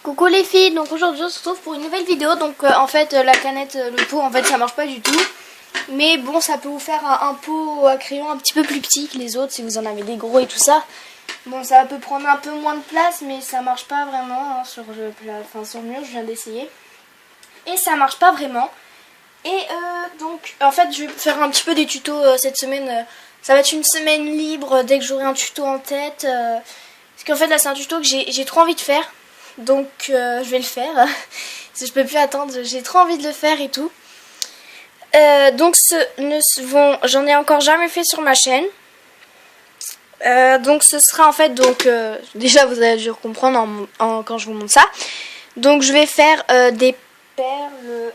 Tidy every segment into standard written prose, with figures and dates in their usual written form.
Coucou les filles, donc aujourd'hui on se retrouve pour une nouvelle vidéo. Donc en fait la canette, le pot en fait ça marche pas du tout. Mais bon, ça peut vous faire un pot à crayon un petit peu plus petit que les autres si vous en avez des gros et tout ça. Bon, ça peut prendre un peu moins de place mais ça marche pas vraiment hein, sur le mur, je viens d'essayer. Et ça marche pas vraiment. Et donc en fait je vais faire un petit peu des tutos cette semaine. Ça va être une semaine libre dès que j'aurai un tuto en tête. Parce qu'en fait là c'est un tuto que j'ai trop envie de faire. Donc je vais le faire. Parce que je peux plus attendre, j'ai trop envie de le faire et tout. Donc j'en ai encore jamais fait sur ma chaîne. Donc ce sera en fait déjà vous allez dû comprendre quand je vous montre ça. Donc je vais faire des perles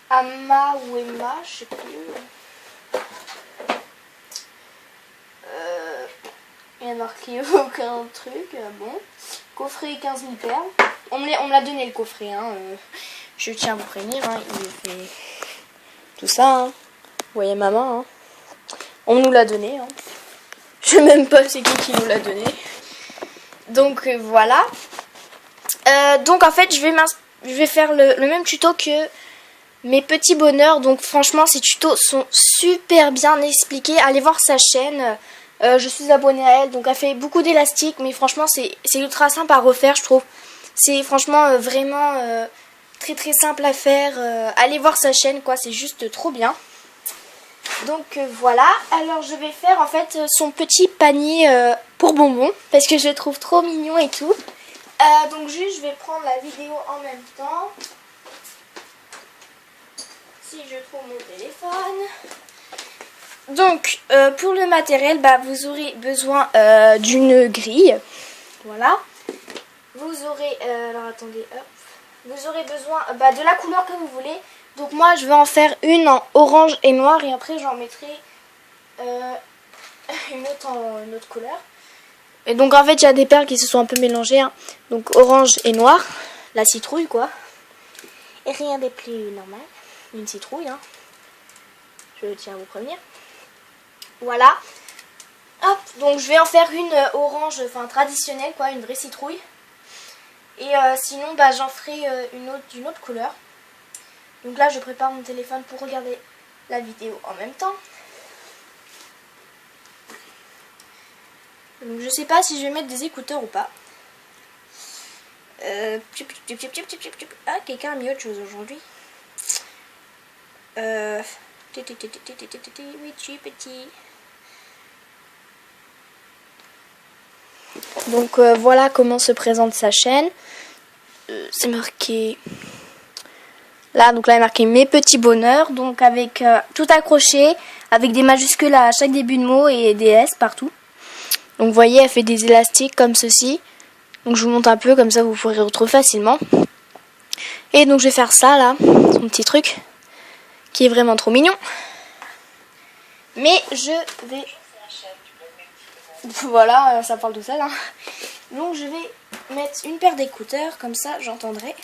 Ama ou Emma, je sais plus. Il n'y a marqué aucun truc. Bon, coffret 15 000 perles. On me l'a donné le coffret. Hein. Je tiens à vous prévenir. Hein. Il fait tout ça. Hein. Vous voyez ma main. Hein. On nous l'a donné. Hein. Je sais même pas c'est qui nous l'a donné. Donc voilà. Donc en fait je vais faire le même tuto que mes petits bonheurs. Donc franchement ces tutos sont super bien expliqués. Allez voir sa chaîne. Je suis abonnée à elle, donc elle fait beaucoup d'élastique, mais franchement c'est ultra simple à refaire je trouve. C'est franchement vraiment très très simple à faire. Allez voir sa chaîne quoi, c'est juste trop bien. Donc voilà, alors je vais faire en fait son petit panier pour bonbons, parce que je le trouve trop mignon et tout. Donc juste je vais prendre la vidéo en même temps. Si je trouve mon téléphone. Donc pour le matériel, vous aurez besoin d'une grille, voilà. Vous aurez, alors attendez, hop. Vous aurez besoin de la couleur que vous voulez. Donc moi je vais en faire une en orange et noir et après j'en mettrai une autre en une autre couleur. Et donc en fait il y a des perles qui se sont un peu mélangées, hein. Donc orange et noir, la citrouille quoi. Et rien des plus normal, une citrouille, hein. Je tiens à vous prévenir. Voilà. Hop, donc je vais en faire une orange, enfin traditionnelle quoi, une vraie citrouille. Et sinon j'en ferai d'une autre couleur. Donc là je prépare mon téléphone pour regarder la vidéo en même temps. Donc je sais pas si je vais mettre des écouteurs ou pas. Ah, quelqu'un a mis autre chose aujourd'hui. Oui, petit. Donc voilà comment se présente sa chaîne. C'est marqué là, donc là il est marqué mes petits bonheurs, donc avec tout accroché, avec des majuscules à chaque début de mot et des S partout. Donc vous voyez, elle fait des élastiques comme ceci. Donc je vous montre un peu, comme ça vous pourrez retrouver facilement. Et donc je vais faire ça là, son petit truc, qui est vraiment trop mignon. Mais je vais... Voilà, ça parle tout seul. Hein. Donc je vais mettre une paire d'écouteurs, comme ça j'entendrai.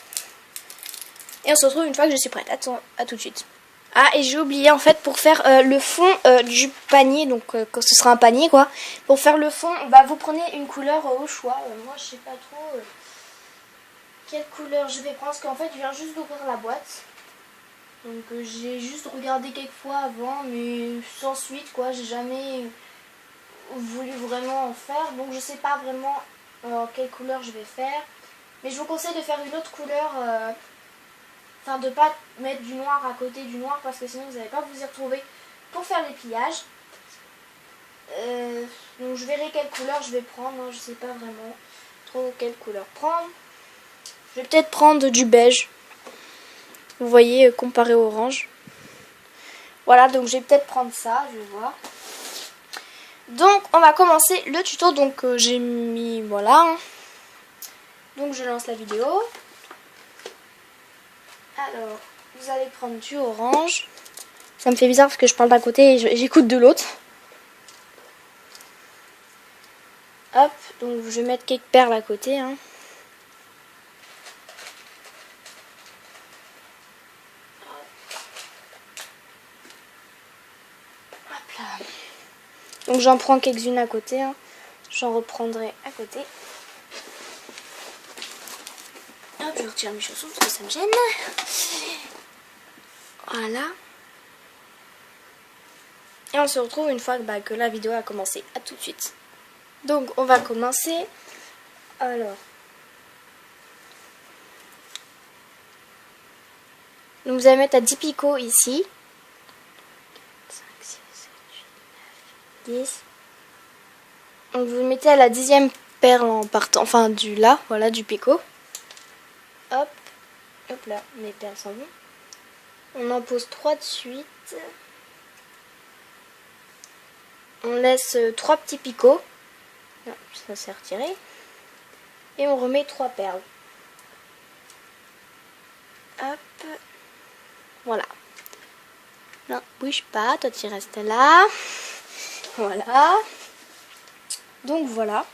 Et on se retrouve une fois que je suis prête. Attends, à tout de suite. Ah, et j'ai oublié en fait pour faire le fond du panier, donc quand ce sera un panier quoi. Pour faire le fond, vous prenez une couleur au choix. Moi je sais pas trop quelle couleur je vais prendre, parce qu'en fait je viens juste d'ouvrir la boîte. Donc j'ai juste regardé quelques fois avant, mais sans suite quoi. J'ai jamais voulu vraiment en faire, donc je sais pas vraiment quelle couleur je vais faire. Mais je vous conseille de faire une autre couleur. Enfin, de pas mettre du noir à côté du noir, parce que sinon vous n'allez pas vous y retrouver pour faire les pliages. Donc je verrai quelle couleur je vais prendre. Hein, je sais pas vraiment trop quelle couleur prendre. Je vais peut-être prendre du beige. Vous voyez, comparé au orange. Voilà, donc je vais peut-être prendre ça. Je vais voir. Donc on va commencer le tuto. Donc j'ai mis... Voilà. Hein. Donc je lance la vidéo. Alors, vous allez prendre du orange. Ça me fait bizarre parce que je parle d'un côté et j'écoute de l'autre. Hop, donc je vais mettre quelques perles à côté. Hein. Hop là. Donc j'en prends quelques-unes à côté. Hein. J'en reprendrai à côté. Hop, je retire mes chaussons parce que ça me gêne. Voilà. Et on se retrouve une fois que la vidéo a commencé. À tout de suite. Donc on va commencer. Alors. Donc vous allez mettre à 10 picots ici. 5, 6, 7, 8, 9, 10. Donc vous mettez à la 10e perle en partant, enfin du là, voilà, du picot. Hop, hop là, mes perles s'en vont. On en pose 3 de suite. On laisse 3 petits picots. Là, ça s'est retiré. Et on remet 3 perles. Hop. Voilà. Non, bouge pas, toi tu restes là. Voilà. Donc voilà.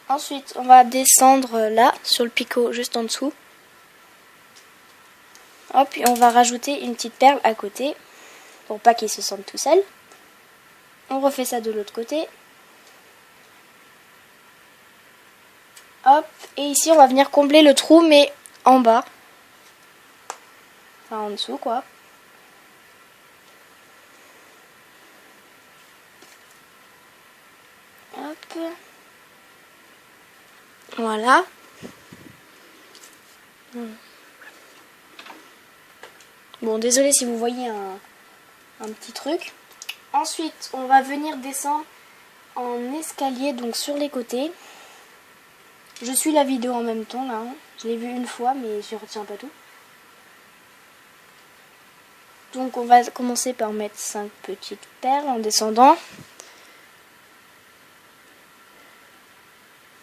Ensuite, on va descendre là, sur le picot, juste en dessous. Hop, et on va rajouter une petite perle à côté, pour pas qu'il se sente tout seul. On refait ça de l'autre côté. Hop, et ici on va venir combler le trou, mais en bas. Enfin, en dessous, quoi. Hop. Voilà. Bon, désolé si vous voyez un petit truc. Ensuite, on va venir descendre en escalier, donc sur les côtés. Je suis la vidéo en même temps, là. Hein. Je l'ai vue une fois, mais je retiens pas tout. Donc, on va commencer par mettre 5 petites perles en descendant.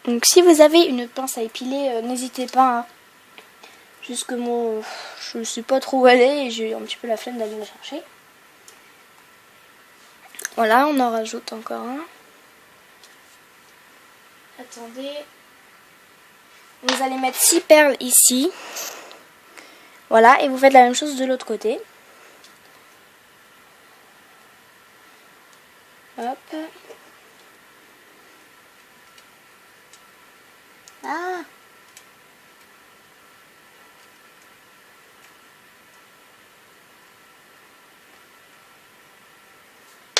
Donc, si vous avez une pince à épiler, n'hésitez pas. Hein. Juste que moi, je ne sais pas trop où aller et j'ai un petit peu la flemme d'aller la chercher. Voilà, on en rajoute encore un. Attendez. Vous allez mettre 6 perles ici. Voilà, et vous faites la même chose de l'autre côté. Hop. Ah.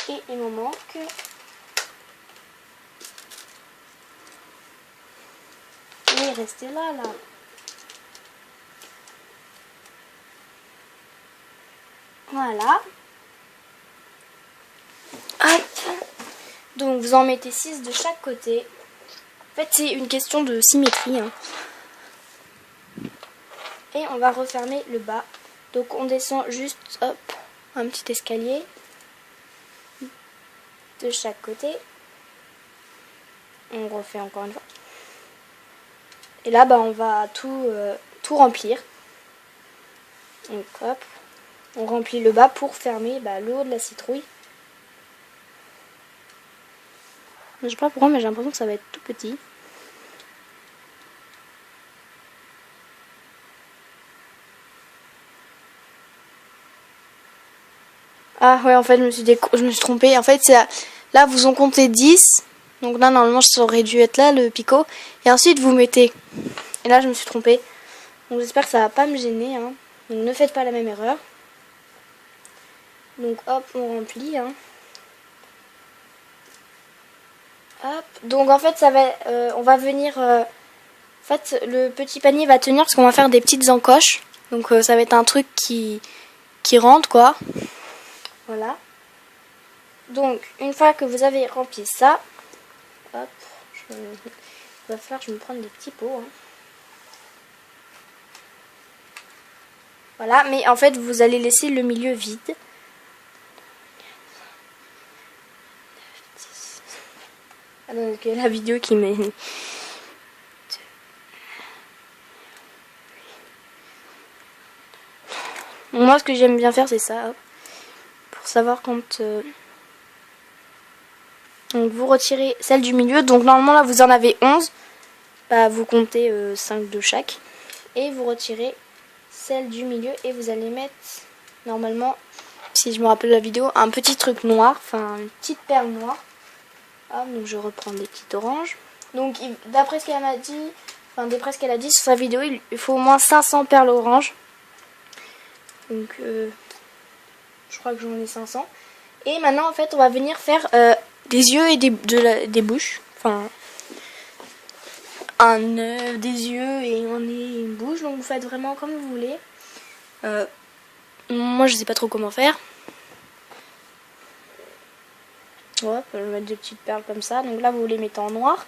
Et il m'en manque. Et restez là. Voilà. Hop. Donc vous en mettez 6 de chaque côté. En fait c'est une question de symétrie. Hein. Et on va refermer le bas. Donc on descend juste, hop, un petit escalier. De chaque côté. On refait encore une fois. Et là, on va tout remplir. Donc hop, on remplit le bas pour fermer le haut de la citrouille. Je sais pas pourquoi, mais j'ai l'impression que ça va être tout petit. Ah ouais, en fait, je me suis trompée. En fait, là, vous en comptez 10. Donc là, normalement, ça aurait dû être là, le picot. Et ensuite, vous mettez. Et là, je me suis trompée. Donc j'espère que ça va pas me gêner. Hein. Donc ne faites pas la même erreur. Donc hop, on remplit. Hein. Hop. Donc en fait, on va venir... en fait, le petit panier va tenir parce qu'on va faire des petites encoches. Donc ça va être un truc qui rentre, quoi. Voilà. Donc, une fois que vous avez rempli ça, hop, il va falloir que je me prenne des petits pots. Hein. Voilà, mais en fait, vous allez laisser le milieu vide. Ah non, ok, la vidéo qui met... Moi, ce que j'aime bien faire, c'est ça. Hop. Pour savoir quand... Donc, vous retirez celle du milieu. Donc, normalement, là, vous en avez 11. Vous comptez 5 de chaque. Et vous retirez celle du milieu. Et vous allez mettre, normalement, si je me rappelle la vidéo, un petit truc noir. Enfin, une petite perle noire. Ah, donc, je reprends des petites oranges. Donc, d'après ce qu'elle m'a dit, Enfin, d'après ce qu'elle a dit sur sa vidéo, il faut au moins 500 perles oranges. Donc, je crois que j'en ai 500. Et maintenant, en fait, on va venir faire des yeux et des bouches. Enfin, un œuf, des yeux et on est une bouche. Donc, vous faites vraiment comme vous voulez. Moi, je sais pas trop comment faire. Hop, je vais mettre des petites perles comme ça. Donc là, vous les mettez en noir.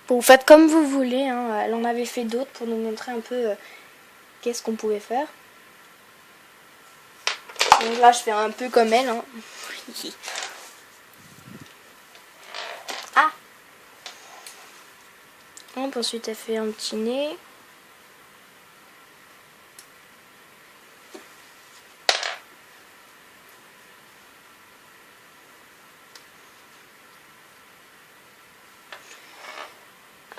Bon, vous faites comme vous voulez. Hein. Elle en avait fait d'autres pour nous montrer un peu qu'est-ce qu'on pouvait faire. Donc là, je fais un peu comme elle. Hein. Ah! Hop, ensuite, elle fait un petit nez.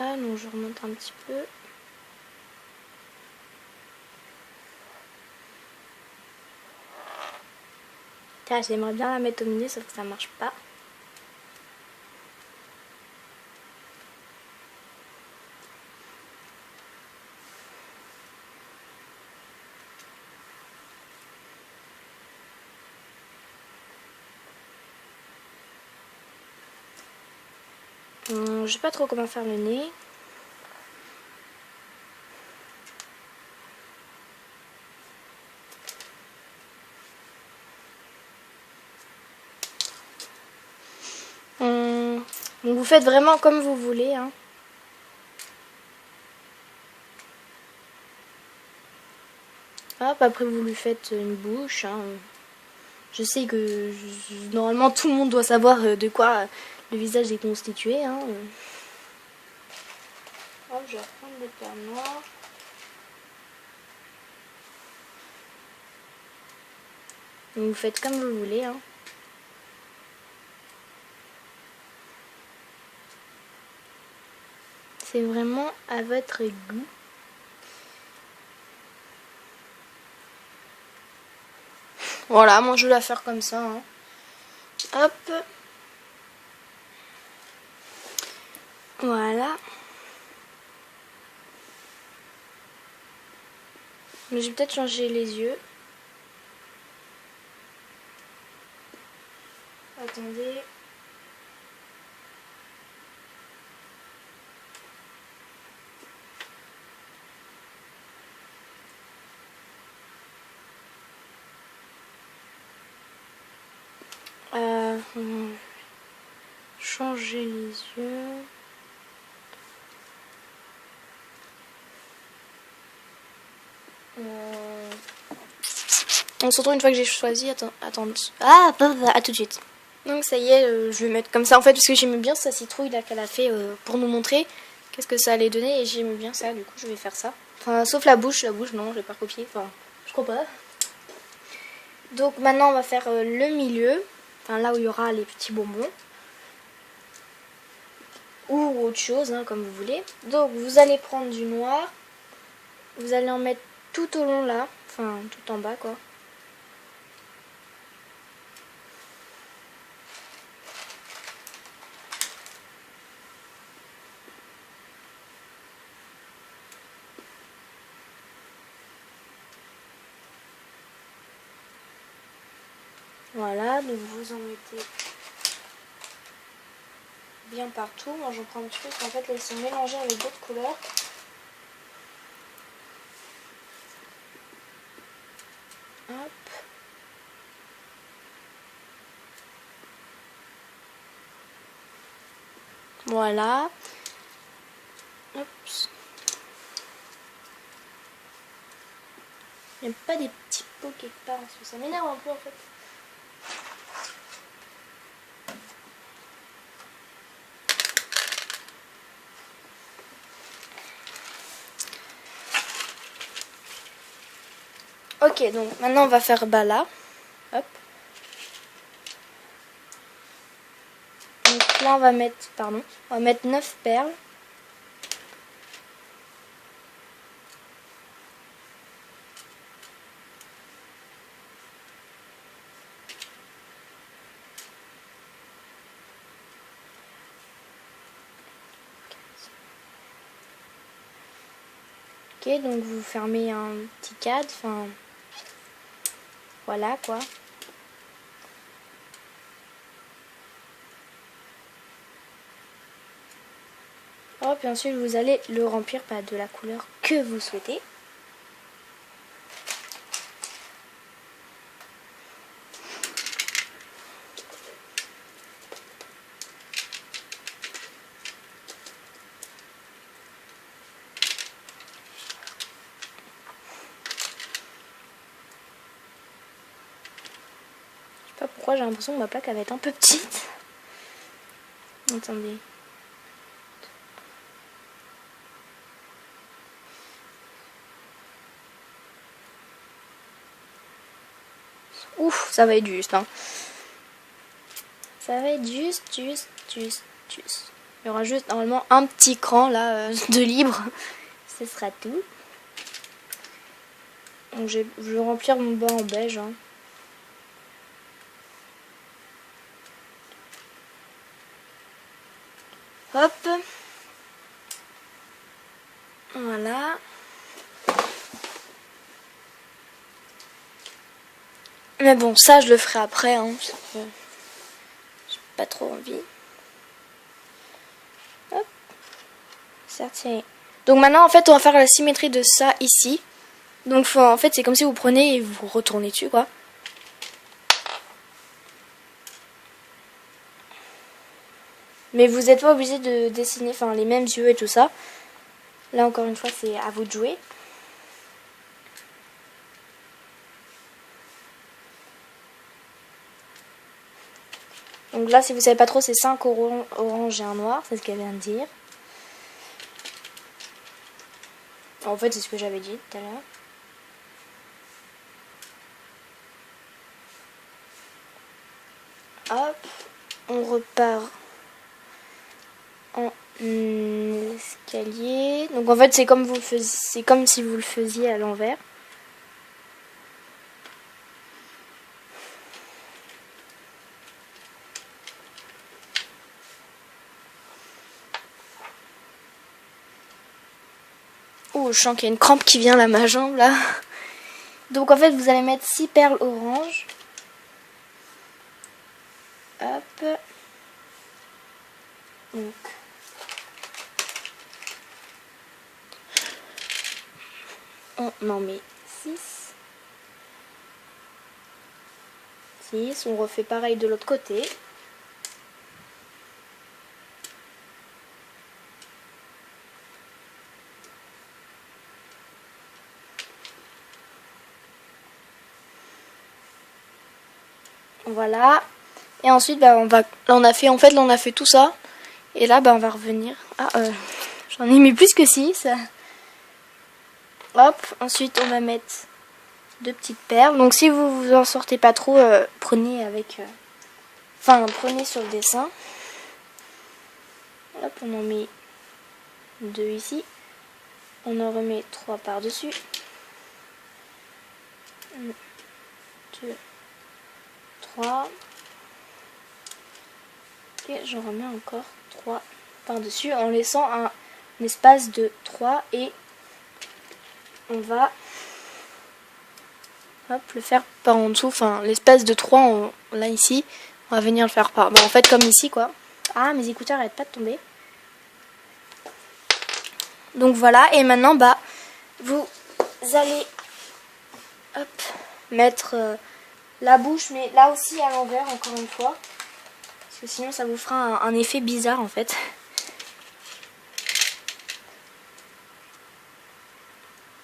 Ah non, je remonte un petit peu. Tiens, j'aimerais bien la mettre au milieu, sauf que ça marche pas. Je sais pas trop comment faire le nez. Donc vous faites vraiment comme vous voulez. Hein. Hop, après vous lui faites une bouche. Hein. Je sais que normalement tout le monde doit savoir de quoi le visage est constitué. Hein. Hop, je vais reprendre des perles noires. Donc vous faites comme vous voulez. Hein. C'est vraiment à votre goût. Voilà, moi je vais la faire comme ça. Hein. Hop. Voilà. Mais je vais peut-être changer les yeux. Attendez. Changer les yeux. On se retrouve une fois que j'ai choisi. Attends. Ah, à tout de suite. Donc ça y est, je vais mettre comme ça en fait parce que j'aimais bien sa citrouille là qu'elle a fait pour nous montrer qu'est-ce que ça allait donner et j'aimais bien ça. Du coup, je vais faire ça. Enfin, sauf la bouche non, je vais pas recopier. Enfin, je crois pas. Donc maintenant, on va faire le milieu. Enfin, là où il y aura les petits bonbons. Ou autre chose, hein, comme vous voulez. Donc vous allez prendre du noir. Vous allez en mettre tout au long là. Enfin, tout en bas quoi. Voilà, donc vous en mettez bien partout. Moi j'en prends un petit peu parce qu'en fait là, ils sont mélangés avec d'autres couleurs. Hop. Voilà. Oups. Il n'y a pas des petits pots quelque part parce que ça m'énerve un peu en fait. Ok, donc maintenant on va faire là. Hop. Donc là on va mettre 9 perles. Ok, donc vous fermez un petit cadre, enfin voilà quoi. Hop, et ensuite vous allez le remplir de la couleur que vous souhaitez. Je sais pas pourquoi j'ai l'impression que ma plaque elle va être un peu petite. Attendez. Ouf, ça va être juste, hein. Ça va être juste. Il y aura juste normalement un petit cran là de libre. Ce sera tout. Donc je vais remplir mon bas en beige. Hein. Hop. Voilà. Mais bon, ça je le ferai après. Hein. J'ai pas trop envie. Hop. Certes. Donc maintenant en fait on va faire la symétrie de ça ici. Donc en fait c'est comme si vous prenez et vous retournez dessus quoi. Mais vous n'êtes pas obligé de dessiner les mêmes yeux et tout ça. Là encore une fois c'est à vous de jouer. Donc là si vous savez pas trop c'est 5 orange et un noir, c'est ce qu'elle vient de dire. En fait c'est ce que j'avais dit tout à l'heure. Hop, on repart en escalier. Donc en fait c'est comme si vous le faisiez à l'envers. Oh, je sens qu'il y a une crampe qui vient là, ma jambe là. Donc en fait vous allez mettre 6 perles orange. Hop. Donc. On en met 6. 6. On refait pareil de l'autre côté. Voilà. Et ensuite on a fait tout ça. Et là on va revenir. J'en ai mis plus que 6. Hop, ensuite on va mettre 2 petites perles. Donc si vous vous en sortez pas trop, prenez sur le dessin. Hop, on en met 2 ici. On en remet 3 par-dessus. 1, 2, 3. Et j'en remets encore 3 par-dessus en laissant un espace de 3 et on va le faire par en dessous, l'espace de 3 là ici, on va venir le faire par, en fait comme ici quoi. Ah, mes écouteurs arrêtent pas de tomber. Donc voilà, et maintenant vous allez mettre la bouche, mais là aussi à l'envers encore une fois, parce que sinon ça vous fera un effet bizarre en fait.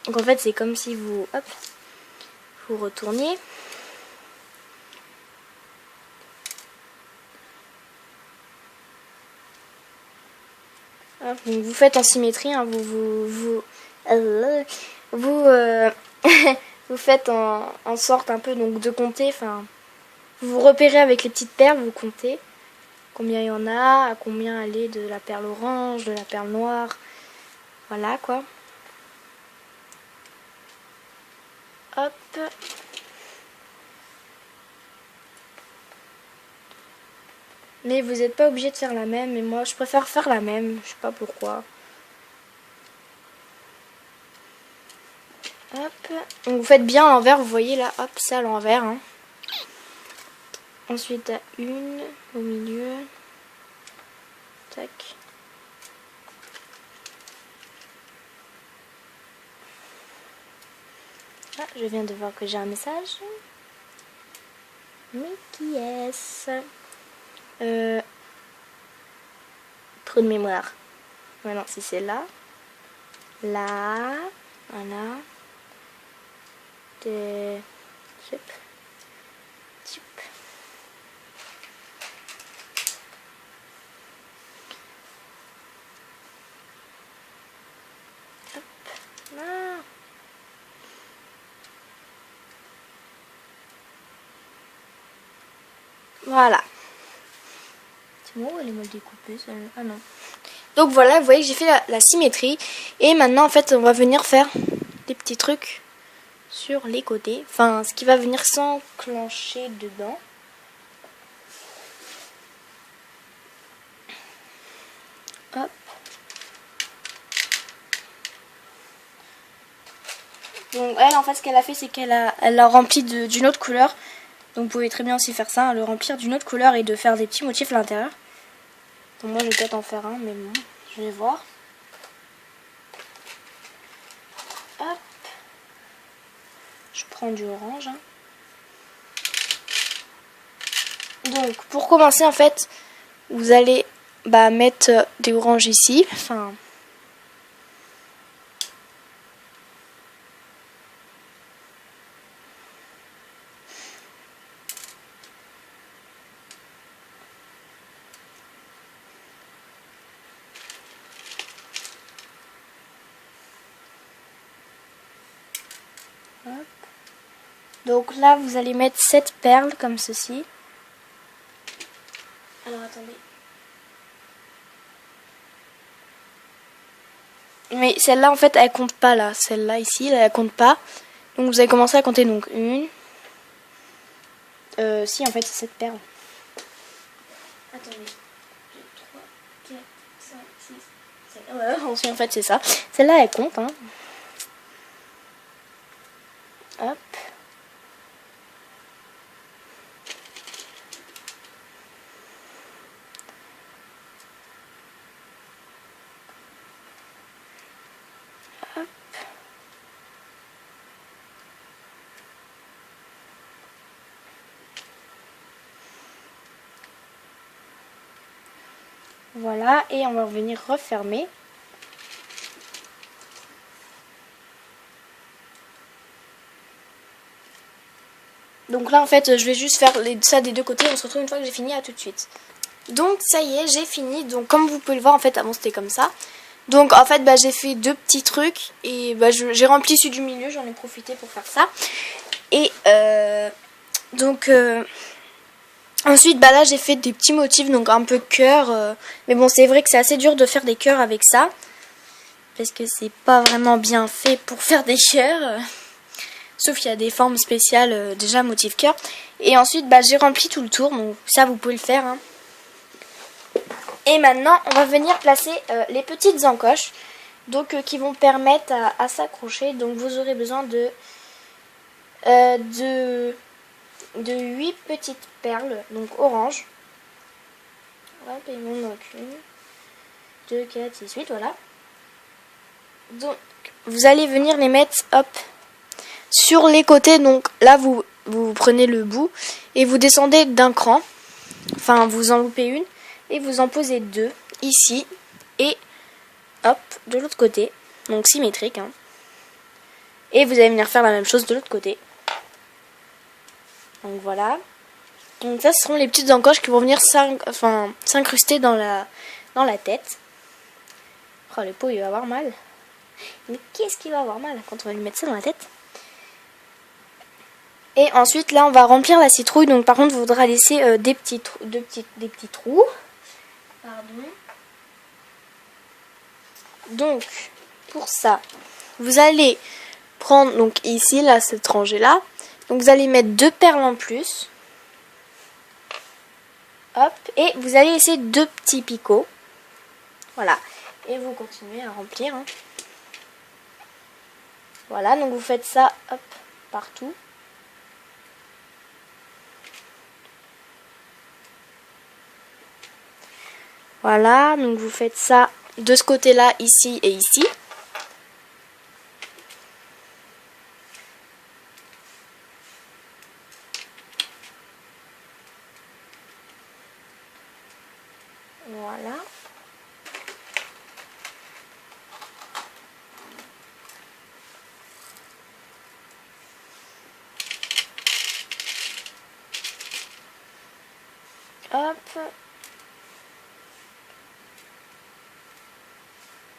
Donc en fait c'est comme si vous retourniez. Donc vous faites en symétrie, hein, vous faites en sorte un peu donc de compter, vous vous repérez avec les petites perles, vous comptez combien il y en a, à combien elle est de la perle orange, de la perle noire, voilà quoi. Hop. Mais vous n'êtes pas obligé de faire la même, et moi je préfère faire la même, je sais pas pourquoi. Donc vous faites bien à l'envers, vous voyez là, hop, c'est à l'envers. Hein. Ensuite à une au milieu. Tac. Ah, je viens de voir que j'ai un message. Mais qui est-ce? Trop de mémoire. Maintenant, si c'est là. Là. Voilà. De... Chip. Chip. Hop. Ah. Voilà. C'est bon, elle est mal découpée, celle-là. Ah non. Donc voilà, vous voyez que j'ai fait la symétrie. Et maintenant, en fait, on va venir faire des petits trucs sur les côtés. Enfin, ce qui va venir s'enclencher dedans. Hop. Donc elle, en fait, ce qu'elle a fait, c'est qu'elle l'a rempli d'une autre couleur. Donc vous pouvez très bien aussi faire ça, hein, le remplir d'une autre couleur et de faire des petits motifs à l'intérieur. Donc moi, je vais peut-être en faire un, mais bon, je vais voir. Hop. Je prends du orange. Hein. Donc pour commencer, en fait, vous allez mettre des oranges ici. Enfin... Hop. Donc là, vous allez mettre 7 perles comme ceci. Alors attendez. Mais celle-là, en fait, elle compte pas là. Celle-là ici, elle compte pas. Donc vous allez commencer à compter. Donc une. Si, en fait, c'est 7 perles. Attendez. 2, 3, 4, 5, 6, 7. Ouais, en fait, c'est ça. Celle-là, elle compte. Hein. Hop. Hop. Voilà, et on va venir refermer. Donc là, en fait, je vais juste faire ça des deux côtés. On se retrouve une fois que j'ai fini. À tout de suite. Donc ça y est, j'ai fini. Donc comme vous pouvez le voir, en fait, avant c'était comme ça. Donc en fait, j'ai fait deux petits trucs et j'ai rempli celui du milieu. J'en ai profité pour faire ça. Et donc ensuite, là j'ai fait des petits motifs, donc un peu cœur. Mais bon, c'est vrai que c'est assez dur de faire des cœurs avec ça. Parce que c'est pas vraiment bien fait pour faire des cœurs. Sauf qu'il y a des formes spéciales déjà motif cœur. Et ensuite, j'ai rempli tout le tour. Donc ça, vous pouvez le faire. Hein. Et maintenant, on va venir placer les petites encoches. Donc qui vont permettre à s'accrocher. Donc vous aurez besoin de 8 petites perles. Donc orange. Hop, et il m'en manque une. 2, 4, 6, 8, voilà. Donc vous allez venir les mettre, hop, sur les côtés. Donc là, vous prenez le bout et vous descendez d'un cran. Enfin, vous en loupez une et vous en posez deux ici et hop, de l'autre côté. Donc symétrique. Hein. Et vous allez venir faire la même chose de l'autre côté. Donc voilà. Donc ça, ce seront les petites encoches qui vont venir s'incruster dans la tête. Oh, le pot, il va avoir mal. Mais qu'est-ce qu'il va avoir mal quand on va lui mettre ça dans la tête? Et ensuite, là, on va remplir la citrouille. Donc, par contre, il faudra laisser des petits trous. Pardon. Donc, pour ça, vous allez prendre, donc ici, là, cette rangée-là. Donc, vous allez mettre 2 perles en plus. Hop. Et vous allez laisser 2 petits picots. Voilà. Et vous continuez à remplir. Hein. Voilà, donc vous faites ça, hop, partout. Voilà, donc vous faites ça de ce côté-là, ici et ici. Voilà. Hop.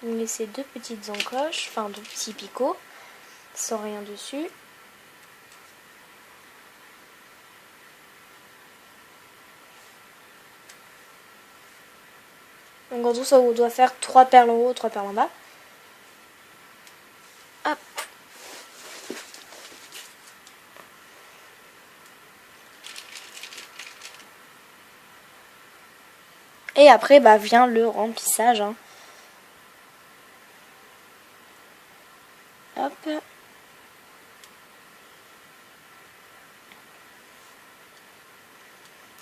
Vous laissez deux petites encoches, enfin deux petits picots, sans rien dessus. Donc en tout ça, on doit faire 3 perles en haut, 3 perles en bas. Hop. Et après, bah, vient le remplissage. Hein. Hop.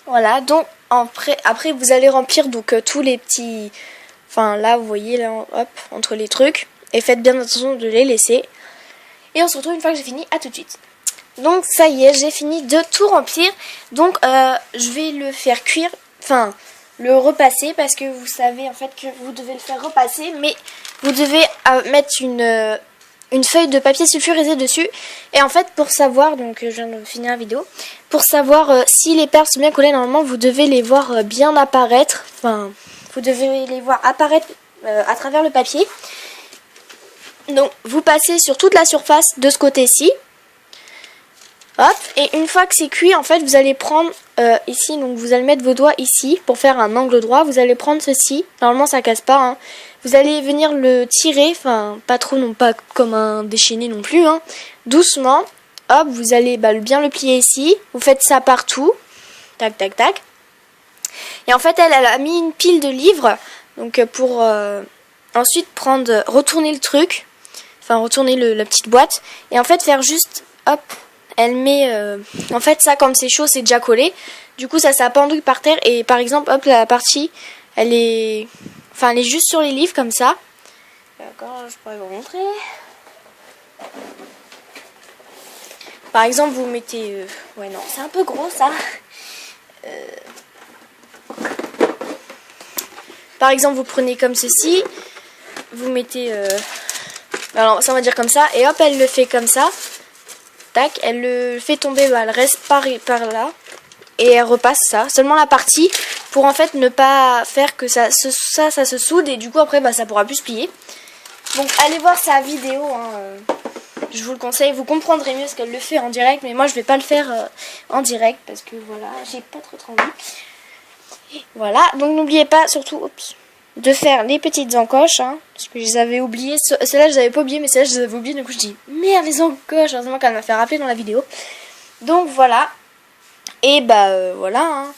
Voilà, donc après vous allez remplir donc tous les petits... Enfin là, vous voyez, là, hop, entre les trucs. Et faites bien attention de les laisser. Et on se retrouve une fois que j'ai fini. À tout de suite. Donc ça y est, j'ai fini de tout remplir. Donc je vais le faire cuire, enfin le repasser parce que vous savez en fait que vous devez le faire repasser. Mais vous devez mettre une feuille de papier sulfurisé dessus. Et en fait pour savoir, donc je viens de finir la vidéo, pour savoir si les perles sont bien collées, normalement vous devez les voir bien apparaître. Enfin, vous devez les voir apparaître à travers le papier. Donc vous passez sur toute la surface de ce côté-ci. Hop, et une fois que c'est cuit, en fait, vous allez prendre ici, donc vous allez mettre vos doigts ici pour faire un angle droit. Vous allez prendre ceci, normalement ça casse pas, hein. Vous allez venir le tirer, enfin pas trop, non pas comme un déchaîné non plus, hein. Doucement, hop, vous allez bien le plier ici. Vous faites ça partout, tac tac tac. Et en fait, elle a mis une pile de livres, donc pour ensuite retourner le truc, enfin retourner la petite boîte, et en fait faire juste, hop. Elle met, en fait ça comme c'est chaud c'est déjà collé, du coup ça pendouille par terre et par exemple hop la partie elle est juste sur les livres comme ça. D'accord, je pourrais vous montrer. Par exemple vous mettez, ouais non c'est un peu gros ça. Par exemple vous prenez comme ceci, vous mettez, alors ça on va dire comme ça et hop elle le fait comme ça. Elle le fait tomber, elle reste par là et elle repasse ça, seulement la partie pour en fait ne pas faire que ça se soude et du coup après ça pourra plus se plier. Donc allez voir sa vidéo, hein, je vous le conseille, vous comprendrez mieux ce qu'elle le fait en direct, mais moi je vais pas le faire en direct parce que voilà, j'ai pas trop envie. Et voilà, donc n'oubliez pas surtout de faire les petites encoches, hein, parce que je les avais oubliées. Celles-là, je les avais pas oubliées, mais celles-là, je les avais oubliées. Du coup, je dis merde, les encoches. Heureusement qu'elle m'a fait rappeler dans la vidéo. Donc voilà. Et voilà. Hein.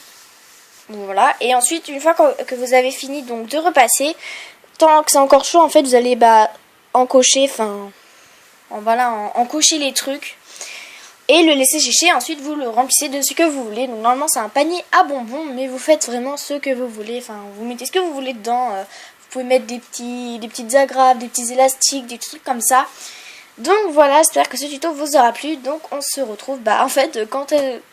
Donc, voilà. Et ensuite, une fois que vous avez fini donc de repasser, tant que c'est encore chaud, en fait, vous allez encocher, encocher les trucs. Et le laisser sécher, ensuite vous le remplissez de ce que vous voulez. Donc normalement c'est un panier à bonbons, mais vous faites vraiment ce que vous voulez. Enfin, vous mettez ce que vous voulez dedans. Vous pouvez mettre des petites agrafes, des petits élastiques, des trucs comme ça. Donc voilà, j'espère que ce tuto vous aura plu. Donc on se retrouve en fait quand